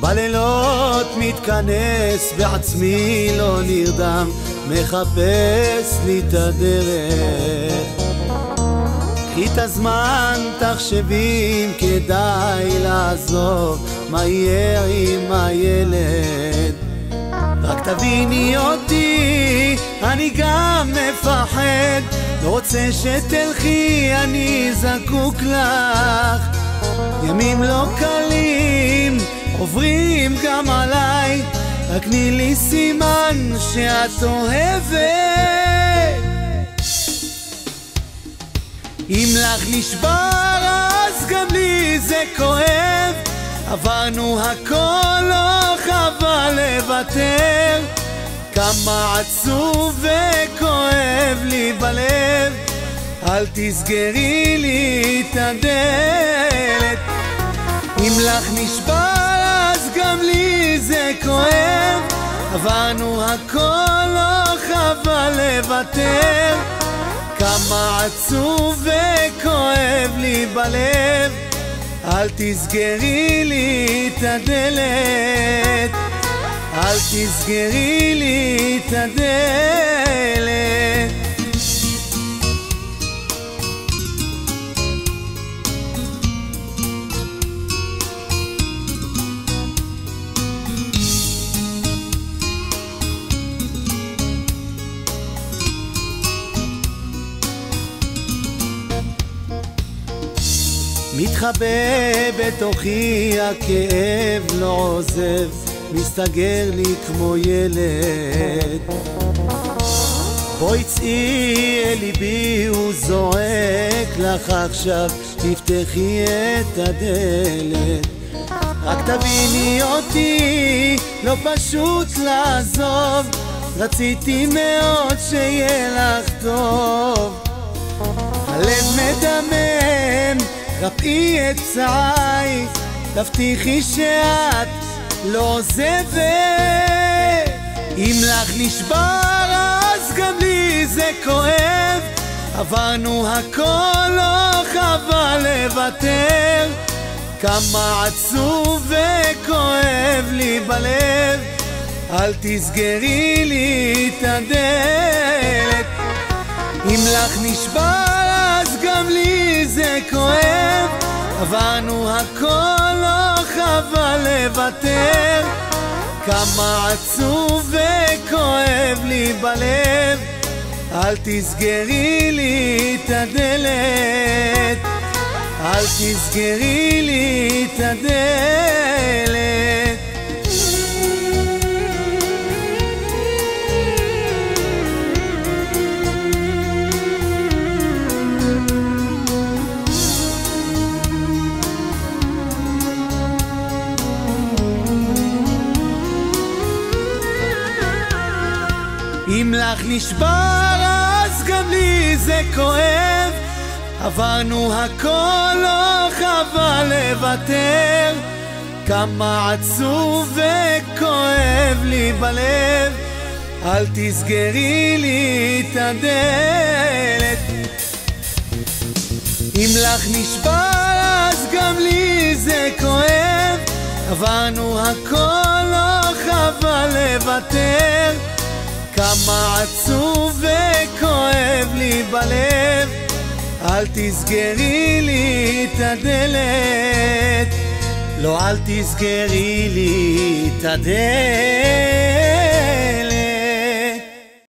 בלילות מתכנס, בעצמי לא נרדם, מחפש לי את הדרך. קחי את הזמן, תחשבי אם כדאי לעזוב, מה יהיה עם הילד. רק תביני אותי, אני גם מפחד, לא רוצה שתלכי, אני זקוק לך. ימים לא קלים עוברים גם עליי, רק תני לי סימן שאת אוהבת. אם לך נשבר אז גם לי זה כואב, עברנו הכל, לא חבל לוותר. כמה עצוב וכואב לי בלב, אל תסגרי לי את הדלת. אם לך נשבר אז גם לי זה כואב, עברנו הכל, לא חבל לוותר. כמה עצוב וכואב לי בלב, אל תסגרי לי את הדלת, אל תסגרי לי את הדלת. מתחבא בתוכי הכאב לא עוזב, מסתגר לי כמו ילד. בואי צאי אל ליבי, הוא זועק לך עכשיו, תפתחי את הדלת. רק תביני אותי, לא פשוט לעזוב, רציתי מאוד שיהיה לך טוב. הלב מדמם, רפאי את פצעי, תבטיחי שאת לא עוזבת. אם לך נשבר אז גם לי זה כואב, עברנו הכל, לא חבל לוותר. כמה עצוב וכואב לי בלב, אל תסגרי לי את הדלת. אם לך נשבר אז גם לי זה כואב, עברנו הכל, לא חבל לוותר. כמה עצוב וכואב לי בלב, אל תסגרי לי את הדלת, אל תסגרי לי את הדלת. אם לך נשבר אז גם לי זה כואב, עברנו הכל, לא חבל לוותר. כמה עצוב וכואב לי בלב, אל תסגרי לי את הדלת. אם לך נשבר אז גם לי זה כואב, עברנו הכל, לא חבל לוותר. כמה עצוב וכואב לי בלב, אל תסגרי לי את הדלת, לא אל תסגרי לי את הדלת.